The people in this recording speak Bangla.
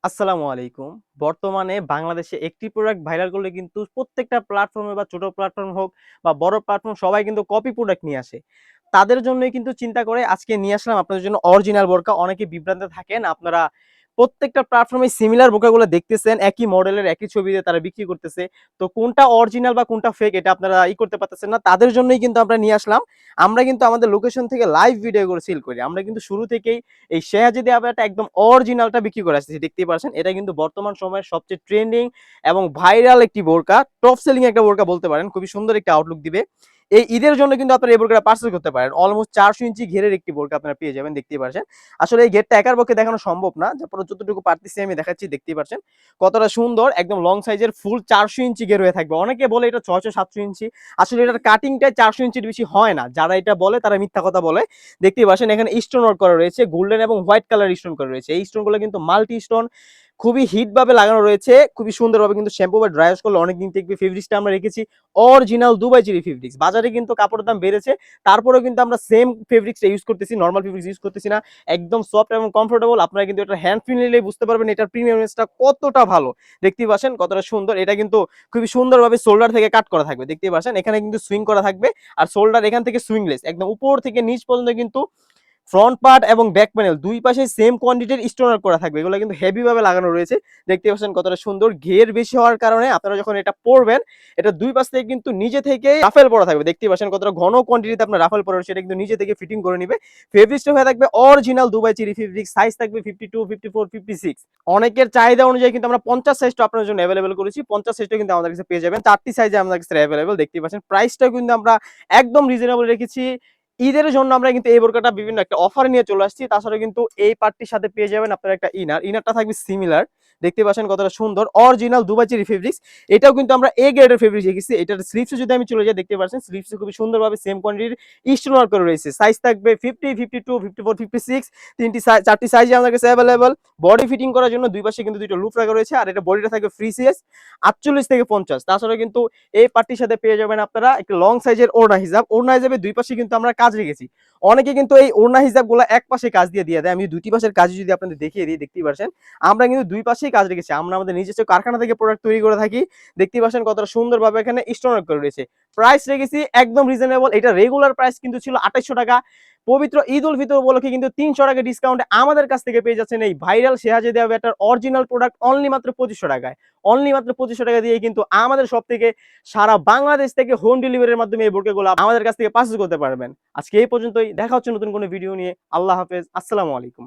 আসসালামু আলাইকুম। বর্তমানে বাংলাদেশে একটি প্রোডাক্ট ভাইরাল করলে কিন্তু প্রত্যেকটা প্ল্যাটফর্মে বা ছোট প্ল্যাটফর্ম হোক বা বড় প্ল্যাটফর্ম সবাই কিন্তু কপি প্রোডাক্ট নিয়ে আসে। তাদের জন্যই কিন্তু চিন্তা করে আজকে নিয়ে আসলাম আপনাদের জন্য অরিজিনাল বোরকা। অনেকে বিভ্রান্তে থাকেন। আপনারা প্রত্যেকটা প্ল্যাটফর্মে সিমিলার বোরকাগুলো দেখতেছেন, একই মডেলের একই ছবিতে তারা বিক্রি করতেছে। তো কোনটা অরিজিনাল বা কোনটা ফেক এটা আপনারা করতে পারতেছেন না। তাদের জন্যই কিন্তু আমরা নিয়ে আসলাম। আমরা কিন্তু আমাদের লোকেশন থেকে লাইভ ভিডিও করে সেল করি। আমরা কিন্তু শুরু থেকেই এই শেহাজিদি আবায়াটা একদম অরিজিনালটা বিক্রি করে আসতেছি। দেখতেই পাচ্ছেন এটা কিন্তু বর্তমান সময়ের সবচেয়ে ট্রেন্ডিং এবং ভাইরাল একটি বোরকা, টপ সেলিং একটা বোরকা বলতে পারেন। খুবই সুন্দর একটা আউটলুক দিবে। এই ঈদের জন্য কিন্তু আপনারা এই বোরকাটা পারচেজ করতে পারেন। অলমোস্ট 400 ইঞ্চি ঘেরের একটি বোরকা আপনারা পেয়ে যাবেন। দেখতেই পাচ্ছেন আসলে এই ঘেরটা একার পক্ষে দেখানো সম্ভব না, তারপরে যতটুকু পারতেছি আমি দেখাচ্ছি। দেখতেই পাচ্ছেন কতটা সুন্দর, একদম লং সাইজের ফুল 400 ইঞ্চি ঘের হয়ে থাকবে। অনেকে বলে এটা 600-700 ইঞ্চি, আসলে এটার কাটিংটাই 400 ইঞ্চির বেশি হয় না। যারা এটা বলে তারা মিথ্যা কথা বলে। দেখতেই পাচ্ছেন এখানে স্টোন ওয়ার্ক করা রয়েছে, গোল্ডেন এবং হোয়াইট কালার স্টোন করা রয়েছে। এই স্টোনগুলো কিন্তু মাল্টি স্টোন, খুবই হিট ভাবে লাগানো রয়েছে, খুবই সুন্দরভাবে কিন্তু শ্যাম্পু বা ড্রাই ওয়াশ করলে অনেকদিন টিকবে। ফেব্রিক্সটা আমরা রেখেছি অরিজিনাল দুবাই চেরি ফেব্রিক্স। বাজারে কিন্তু কাপড়ের দাম বেড়েছে, তারপরেও কিন্তু আমরা সেম ফেব্রিক্সটা ইউজ করতেছি, নর্মাল ফেব্রিক্স ইউজ করতেছি না। একদম সফট এবং কমফোর্টেবল। আপনারা কিন্তু এটা হ্যান্ড ফিল নিলেই বুঝতে পারবেন এটার প্রিমিয়ামনেসটা কতটা ভালো। দেখতেই পাচ্ছেন কতটা সুন্দর। এটা কিন্তু খুবই সুন্দরভাবে শোল্ডার থেকে কাট করা থাকবে। দেখতেই পাচ্ছেন এখানে কিন্তু সুইং করা থাকবে, আর শোল্ডার এখান থেকে সুইংলেস, একদম উপর থেকে নিচ পর্যন্ত কিন্তু ফ্রন্ট পার্ট এবং ব্যাক প্যানেল দুই পাশে সেম কোয়ান্টিটির স্টোনার করা থাকবে। এগুলো কিন্তু হেভি ভাবে লাগানো রয়েছে। দেখতে পাচ্ছেন কতটা সুন্দর। ঘের বেশি হওয়ার কারণে আপনারা যখন এটা পরবেন, এটা দুই পাশ থেকে কিন্তু নিজে থেকে রাফেল পরা থাকবে। দেখতে পাচ্ছেন কতটা ঘন কোয়ান্টিটিতে আপনার রাফেল পরা রয়েছে, এটা কিন্তু নিজে থেকে ফিটিং করে নিবে। ফেব্রিক্সটা হয়ে থাকবে original Dubai cherry fabric. Size থাকবে 52, 54, 56। অনেকের চাহিদা অনুযায়ী কিন্তু আমরা 50 সাইজটা আপনার জন্য অ্যাভেলেবল করেছি। 50 সাইজটা কিন্তু আমাদের কাছে পেয়ে যাবেন। 4টি সাইজে আমাদের কাছে অ্যাভেলেবল। দেখতে পাচ্ছেন প্রাইসটাও কিন্তু আমরা একদম রিজনেবল রেখেছি। ঈদের জন্য আমরা কিন্তু এই বোরকাটা বিভিন্ন একটা অফার নিয়ে চলে আসছি। তাছাড়া কিন্তু এই পার্টটির সাথে পেয়ে যাবেন আপনার একটা ইনারটা থাকবে সিমিলার। দেখতে পাচ্ছেন কতটা সুন্দর, অরিজিনাল দুবাই চেরি ফেব্রিক্স। এটাও কিন্তু আমরা এ গ্রেডের ফেব্রিক্স রেখেছি। এটার স্লিভসে যদি আমি চলে যাই, দেখতে পাচ্ছেন স্লিভসে খুবই সুন্দরভাবে সেম কোয়ান্টিটির স্টোন ওয়ার্ক করে রয়েছে। সাইজ থাকবে 50, 52, 54, 56। চারটি সাইজে আমাদের কাছে অ্যাভেলেবল। বডি ফিটিং করার জন্য দুই পাশে কিন্তু দুটো লুপ রাখা রয়েছে, আর এটা বডিটা থাকবে ফ্রি সাইজ 48 থেকে 50। তাছাড়া কিন্তু এই পার্টির সাথে পেয়ে যাবেন আপনারা একটা লং সাইজের ওড়না হিজাব। ওড়না হিজাবে দুই পাশে কিন্তু আমরা কাজ রেখেছি। অনেকে কিন্তু এই ওড়না হিজাবগুলো এক পাশে কাজ দিয়ে দেয়। আমি দুটি পাশের কাজ যদি আপনাদের দেখিয়ে দিই, দেখতেই পাচ্ছেন আমরা কিন্তু দুই পাশেই কাজ রেখেছি। আমরা আমাদের নিজস্ব কারখানা থেকে প্রোডাক্ট তৈরি করে থাকি। দেখতেই পাচ্ছেন কতটা সুন্দরভাবে এখানে স্টোন করে রয়েছে। প্রাইস রেখেছি একদম রিজনেবল। এটা রেগুলার প্রাইস কিন্তু ছিল 2800 টাকা। পবিত্র ঈদ উল ফিতর উপলক্ষে কিন্তু 300 টাকা ডিসকাউন্টে আমাদের কাছ থেকে পেয়ে যাচ্ছেন এই ভাইরাল শেহাজিদি আবায়াটার অরিজিনাল প্রোডাক্ট অনলি মাত্র 2500 টাকায়। অনলি মাত্র 2500 টাকা দিয়ে কিন্তু আমাদের সব থেকে সারা বাংলাদেশ থেকে হোম ডেলিভারির মাধ্যমে এই বোরকাগুলো আমাদের কাছ থেকে পারচেজ করতে পারবেন। আজকে এই পর্যন্তই। দেখা হচ্ছে নতুন কোনো ভিডিও নিয়ে। আল্লাহ হাফেজ। আসসালামু আলাইকুম।